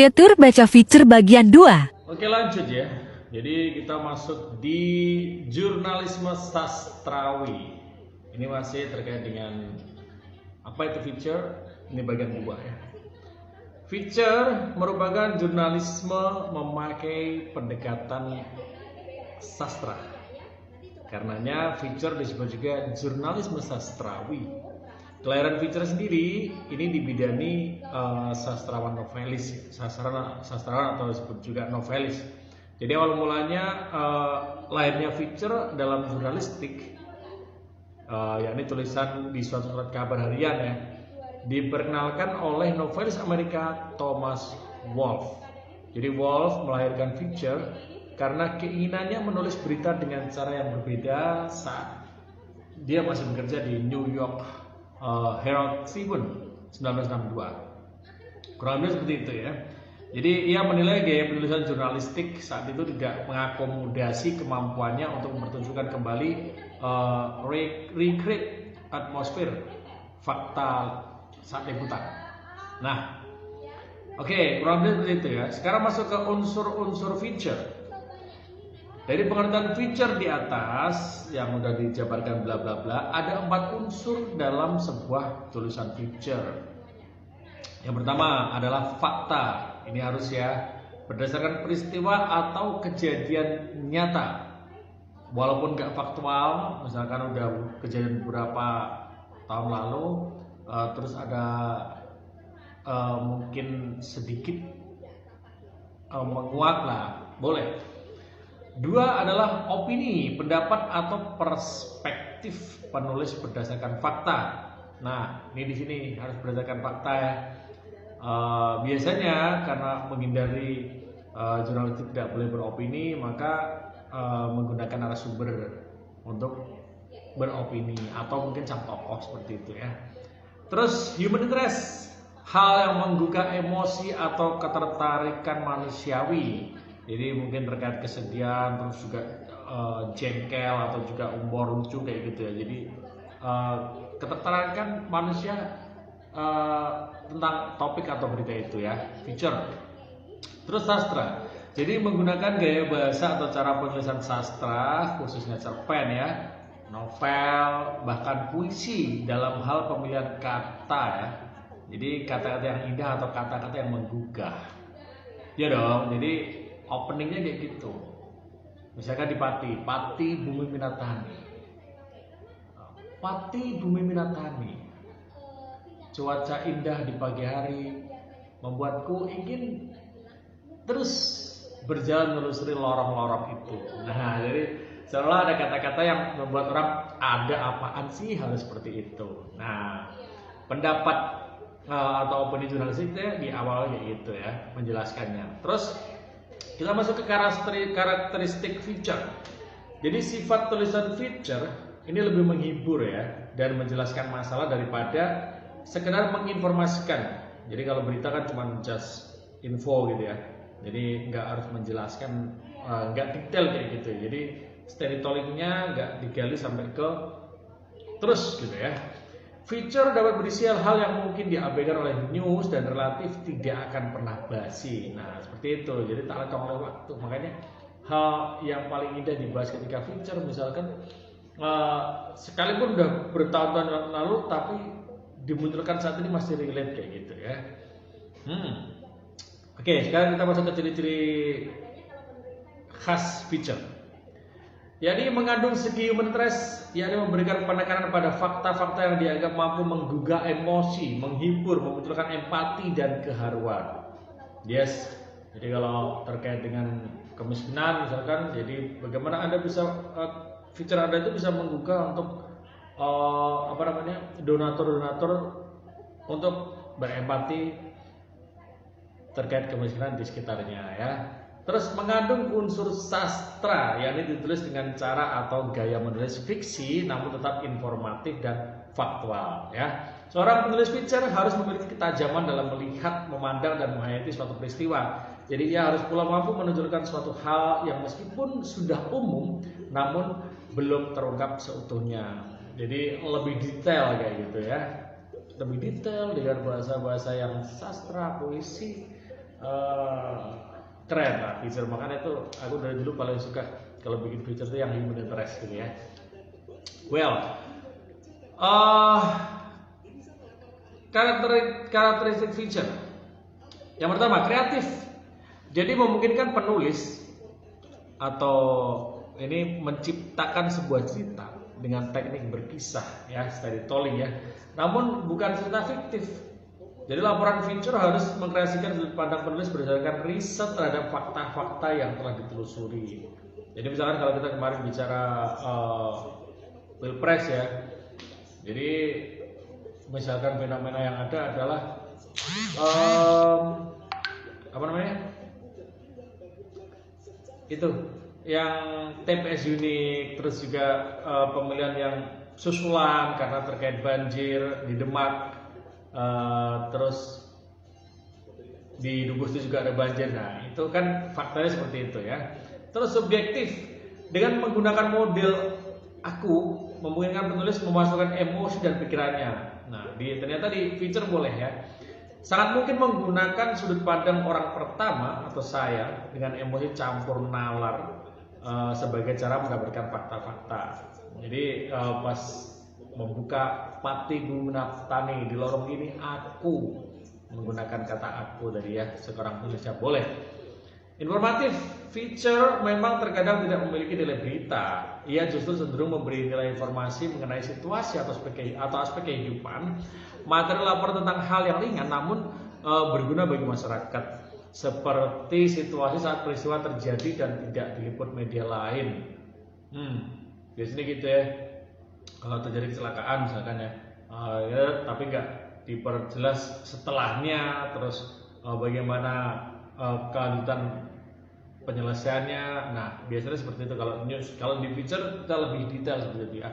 Fitur baca feature bagian 2. Oke, lanjut ya. Jadi kita masuk di jurnalisme sastrawi. Ini masih terkait dengan apa itu feature? Ini bagian 2 ya. Feature merupakan jurnalisme memakai pendekatan sastra. Karenanya feature disebut juga jurnalisme sastrawi. Kelahiran feature sendiri ini dibidani sastrawan novelis, sastrawan atau disebut juga novelis. Jadi awal mulanya lahirnya feature dalam jurnalistik, yakni tulisan di suatu surat kabar harian ya, diperkenalkan oleh novelis Amerika Thomas Wolfe. Jadi Wolfe melahirkan feature karena keinginannya menulis berita dengan cara yang berbeda saat dia masih bekerja di New York Herald Tribune 1962. Kurang lebih seperti itu ya. Jadi ia menilai gaya penulisan jurnalistik saat itu tidak mengakomodasi kemampuannya untuk mempertunjukkan kembali recreate atmosfer fakta saat liputan. Nah, oke, kurang lebih seperti itu ya. Sekarang masuk ke unsur-unsur feature. Dari pengertian feature di atas yang udah dijabarkan bla bla bla, ada 4 unsur dalam sebuah tulisan feature. Yang pertama adalah fakta. Ini harus ya berdasarkan peristiwa atau kejadian nyata. Walaupun gak faktual, misalkan udah kejadian beberapa tahun lalu, terus ada mungkin sedikit menguat lah, boleh. 2 adalah opini, pendapat atau perspektif penulis berdasarkan fakta. Nah, ini di sini harus berdasarkan fakta ya. Biasanya karena menghindari jurnalistik tidak boleh beropini, maka menggunakan narasumber untuk beropini atau mungkin sang tokoh seperti itu ya. Terus human interest, hal yang menggugah emosi atau ketertarikan manusiawi. Jadi mungkin terkait kesedihan, terus juga jengkel atau juga humor lucu kayak gitu ya. Jadi ketertarikan manusia tentang topik atau berita itu ya, feature. Terus sastra. Jadi menggunakan gaya bahasa atau cara penulisan sastra, khususnya cerpen ya, novel, bahkan puisi dalam hal pemilihan kata ya. Jadi kata-kata yang indah atau kata-kata yang menggugah. Ya dong. Jadi openingnya kayak gitu. Misalkan di Pati Bumi Minatani. Pati Bumi Minatani. Cuaca indah di pagi hari membuatku ingin terus berjalan menelusuri lorong-lorong itu. Nah, jadi seolah ada kata-kata yang membuat orang ada apaan sih harus seperti itu. Nah, pendapat atau opini jurnalistiknya di awal kayak gitu ya, menjelaskannya. Terus kita masuk ke karakteristik feature. Jadi sifat tulisan feature ini lebih menghibur ya dan menjelaskan masalah daripada sekedar menginformasikan. Jadi kalau berita kan cuma just info gitu ya. Jadi nggak harus menjelaskan, nggak detail kayak gitu. Jadi storytellingnya nggak digali sampai ke terus gitu ya. Feature dapat berisi hal-hal yang mungkin diabaikan oleh news dan relatif tidak akan pernah basi. Nah, seperti itu. Jadi tak lekang oleh waktu. Makanya hal yang paling indah dibahas ketika feature, misalkan sekalipun udah bertahun-tahun lalu, tapi dimunculkan saat ini masih relate kayak gitu ya. Oke, sekarang kita masuk ke ciri-ciri khas feature. Yakni mengandung segi human interest, yakni memberikan penekanan pada fakta-fakta yang dianggap mampu menggugah emosi, menghibur, memunculkan empati dan keharuan. Yes, jadi kalau terkait dengan kemiskinan misalkan, jadi bagaimana Anda bisa feature Anda itu bisa menggugah untuk donatur-donatur untuk berempati terkait kemiskinan di sekitarnya ya. Terus mengandung unsur sastra, yakni ditulis dengan cara atau gaya menulis fiksi namun tetap informatif dan faktual ya. Seorang penulis feature harus memiliki ketajaman dalam melihat, memandang dan menghayati suatu peristiwa. Jadi ia harus pula mampu menunjukkan suatu hal yang meskipun sudah umum namun belum terungkap seutuhnya. Jadi lebih detail kayak gitu ya. Lebih detail dengan bahasa-bahasa yang sastra, puisi, keren lah feature, makanya itu aku dari dulu paling suka kalau bikin feature itu yang human interest gitu ya. Well, karakteristik feature yang pertama kreatif, jadi memungkinkan penulis atau ini menciptakan sebuah cerita dengan teknik berkisah ya, storytelling ya, namun bukan cerita fiktif. Jadi laporan feature harus mengkreasikan sudut pandang penulis berdasarkan riset terhadap fakta-fakta yang telah ditelusuri. Jadi misalkan kalau kita kemarin bicara Pilpres ya, jadi misalkan fenomena yang ada adalah apa namanya itu yang TPS unik, terus juga pemilihan yang susulan karena terkait banjir di Demak, terus di Dukuh juga ada banjir. Nah itu kan faktanya seperti itu ya. Terus subjektif, dengan menggunakan model aku memungkinkan penulis memasukkan emosi dan pikirannya. Nah ternyata di feature boleh ya. Sangat mungkin menggunakan sudut pandang orang pertama atau saya dengan emosi campur nalar sebagai cara mendapatkan fakta-fakta. Jadi pas membuka Pati Gunaftani di lorong ini, aku menggunakan kata aku tadi ya, seorang penulisnya boleh. Informatif, feature memang terkadang tidak memiliki nilai berita. Ia justru cenderung memberi nilai informasi mengenai situasi atau aspek kehidupan. Materi lapor tentang hal yang ringan namun berguna bagi masyarakat, seperti situasi saat peristiwa terjadi dan tidak diliput media lain. Biasanya gitu ya, kalau terjadi kecelakaan misalkan ya, tapi nggak diperjelas setelahnya, terus bagaimana kelanjutan penyelesaiannya. Nah biasanya seperti itu kalau news. Kalau di feature kita lebih detail seperti itu ya.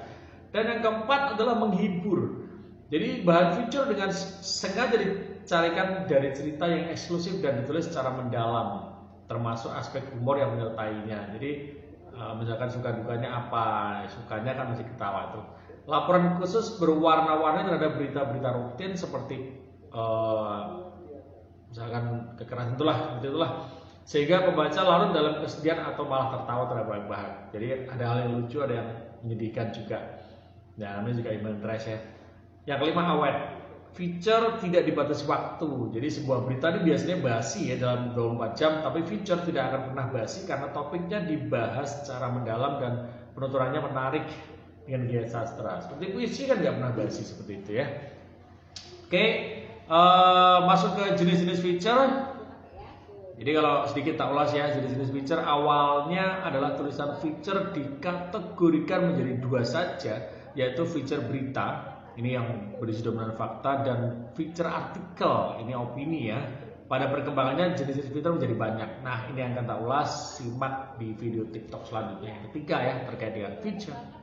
Dan yang keempat adalah menghibur. Jadi bahan feature dengan sengaja dicarikan dari cerita yang eksklusif dan ditulis secara mendalam, termasuk aspek humor yang menyertainya. Jadi misalkan suka dukanya apa, sukanya kan masih ketawa tuh. Laporan khusus berwarna-warni terhadap berita-berita rutin seperti misalkan kekerasan itulah, sehingga pembaca larut dalam kesedihan atau malah tertawa terbahak-bahak. Jadi ada hal yang lucu, ada yang menyedihkan juga. Nah namanya juga human interest ya. Yang kelima, awet. Feature tidak dibatasi waktu. Jadi sebuah berita ini biasanya basi ya dalam 24 jam, tapi feature tidak akan pernah basi karena topiknya dibahas secara mendalam dan penuturannya menarik dengan gaya sastra. Seperti puisi kan nggak pernah basi seperti itu ya. Oke, masuk ke jenis-jenis feature. Jadi kalau sedikit tak ulas ya, jenis-jenis feature awalnya adalah tulisan feature dikategorikan menjadi dua saja, yaitu feature berita, ini yang berisi dominan fakta, dan feature artikel, ini opini ya. Pada perkembangannya jenis-jenis feature menjadi banyak. Nah ini yang akan tak ulas, simak di video TikTok selanjutnya yang ketiga ya, terkait dengan feature.